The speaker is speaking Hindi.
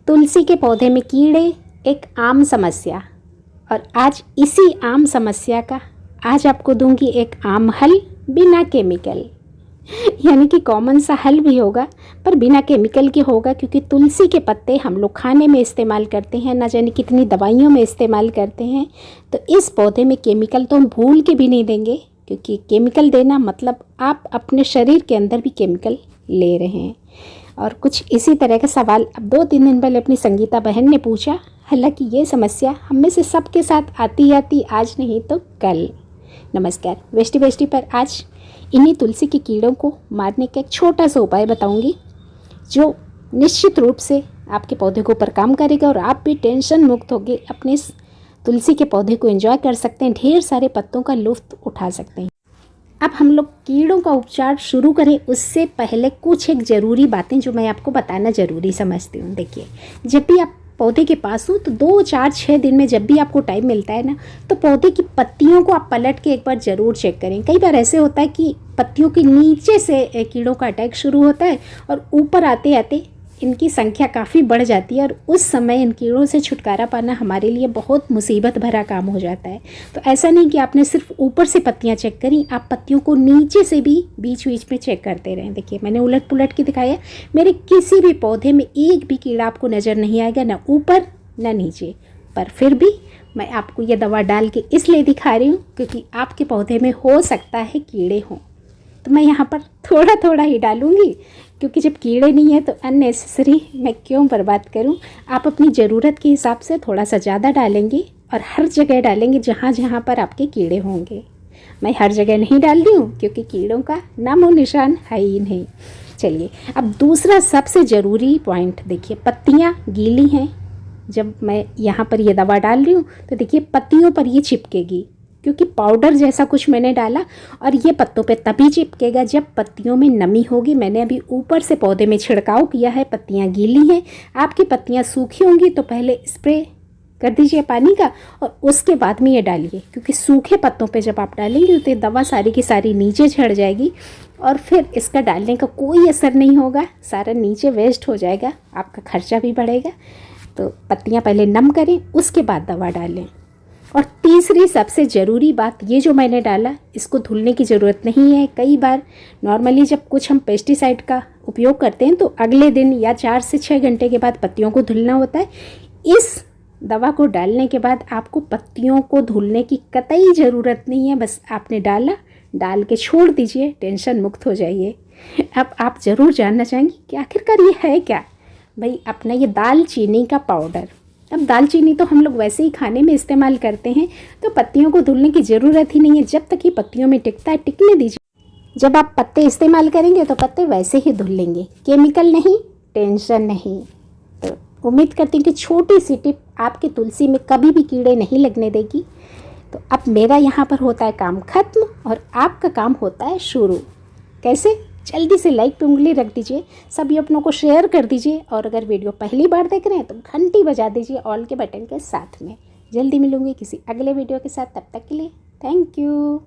तुलसी के पौधे में कीड़े एक आम समस्या, और आज इसी आम समस्या का आज आपको दूंगी एक आम हल बिना केमिकल। यानी कि कॉमन सा हल भी होगा पर बिना केमिकल के होगा, क्योंकि तुलसी के पत्ते हम लोग खाने में इस्तेमाल करते हैं, ना जाने कितनी दवाइयों में इस्तेमाल करते हैं। तो इस पौधे में केमिकल तो हम भूल के भी नहीं देंगे, क्योंकि केमिकल देना मतलब आप अपने शरीर के अंदर भी केमिकल ले रहे हैं। और कुछ इसी तरह का सवाल अब 2-3 दिन पहले अपनी संगीता बहन ने पूछा। हालांकि ये समस्या हम में से सबके साथ आती आज नहीं तो कल। नमस्कार, वेस्टी बेस्टी पर आज इन्हीं तुलसी के कीड़ों को मारने का एक छोटा सा उपाय बताऊंगी, जो निश्चित रूप से आपके पौधे के ऊपर काम करेगा और आप भी टेंशन मुक्त होकर अपने इस तुलसी के पौधे को एंजॉय कर सकते हैं, ढेर सारे पत्तों का लुत्फ उठा सकते हैं। अब हम लोग कीड़ों का उपचार शुरू करें उससे पहले कुछ एक ज़रूरी बातें जो मैं आपको बताना ज़रूरी समझती हूँ। देखिए, जब भी आप पौधे के पास हो तो 2, 4, 6 दिन में जब भी आपको टाइम मिलता है ना, तो पौधे की पत्तियों को आप पलट के एक बार ज़रूर चेक करें। कई बार ऐसे होता है कि पत्तियों के नीचे से कीड़ों का अटैक शुरू होता है और ऊपर आते आते इनकी संख्या काफ़ी बढ़ जाती है, और उस समय इन कीड़ों से छुटकारा पाना हमारे लिए बहुत मुसीबत भरा काम हो जाता है। तो ऐसा नहीं कि आपने सिर्फ ऊपर से पत्तियां चेक करी, आप पत्तियों को नीचे से भी बीच बीच में चेक करते रहें। देखिए, मैंने उलट पुलट के दिखाया, मेरे किसी भी पौधे में एक भी कीड़ा आपको नज़र नहीं आएगा, ना ऊपर ना नीचे। पर फिर भी मैं आपको ये दवा डाल के इसलिए दिखा रही हूँ क्योंकि आपके पौधे में हो सकता है कीड़े हों, तो मैं यहाँ पर थोड़ा थोड़ा ही डालूँगी, क्योंकि जब कीड़े नहीं है तो अननेसेसरी मैं क्यों बर्बाद करूं। आप अपनी ज़रूरत के हिसाब से थोड़ा सा ज़्यादा डालेंगे और हर जगह डालेंगे जहाँ जहाँ पर आपके कीड़े होंगे। मैं हर जगह नहीं डाल रही हूँ क्योंकि कीड़ों का नामो निशान है ही नहीं। चलिए, अब दूसरा सबसे ज़रूरी पॉइंट देखिए, पत्तियाँ गीली हैं। जब मैं यहाँ पर ये दवा डाल रही हूँ तो देखिए पत्तियों पर ये चिपकेगी, क्योंकि पाउडर जैसा कुछ मैंने डाला, और ये पत्तों पे तभी चिपकेगा जब पत्तियों में नमी होगी। मैंने अभी ऊपर से पौधे में छिड़काव किया है, पत्तियां गीली हैं। आपकी पत्तियां सूखी होंगी तो पहले स्प्रे कर दीजिए पानी का और उसके बाद में ये डालिए, क्योंकि सूखे पत्तों पे जब आप डालेंगे तो ये दवा सारी की सारी नीचे झड़ जाएगी और फिर इसका डालने का कोई असर नहीं होगा, सारा नीचे वेस्ट हो जाएगा, आपका खर्चा भी बढ़ेगा। तो पत्तियाँ पहले नम करें, उसके बाद दवा डालें। और तीसरी सबसे ज़रूरी बात, ये जो मैंने डाला इसको धुलने की ज़रूरत नहीं है। कई बार नॉर्मली जब कुछ हम पेस्टिसाइड का उपयोग करते हैं तो अगले दिन या 4 से 6 घंटे के बाद पत्तियों को धुलना होता है। इस दवा को डालने के बाद आपको पत्तियों को धुलने की कतई ज़रूरत नहीं है, बस आपने डाल के छोड़ दीजिए, टेंशन मुक्त हो जाइए। अब आप ज़रूर जानना चाहेंगे कि आखिरकार ये है क्या। भाई, अपना ये दालचीनी का पाउडर। अब दालचीनी तो हम लोग वैसे ही खाने में इस्तेमाल करते हैं, तो पत्तियों को धुलने की ज़रूरत ही नहीं है। जब तक ये पत्तियों में टिकता है टिकने दीजिए। जब आप पत्ते इस्तेमाल करेंगे तो पत्ते वैसे ही धुल लेंगे, केमिकल नहीं, टेंशन नहीं। तो उम्मीद करती हूँ कि छोटी सी टिप आपकी तुलसी में कभी भी कीड़े नहीं लगने देगी। तो अब मेरा यहाँ पर होता है काम ख़त्म और आपका काम होता है शुरू। कैसे? जल्दी से लाइक पे उंगली रख दीजिए, सभी अपनों को शेयर कर दीजिए, और अगर वीडियो पहली बार देख रहे हैं तो घंटी बजा दीजिए ऑल के बटन के साथ में। जल्दी मिलूंगी किसी अगले वीडियो के साथ, तब तक के लिए थैंक यू।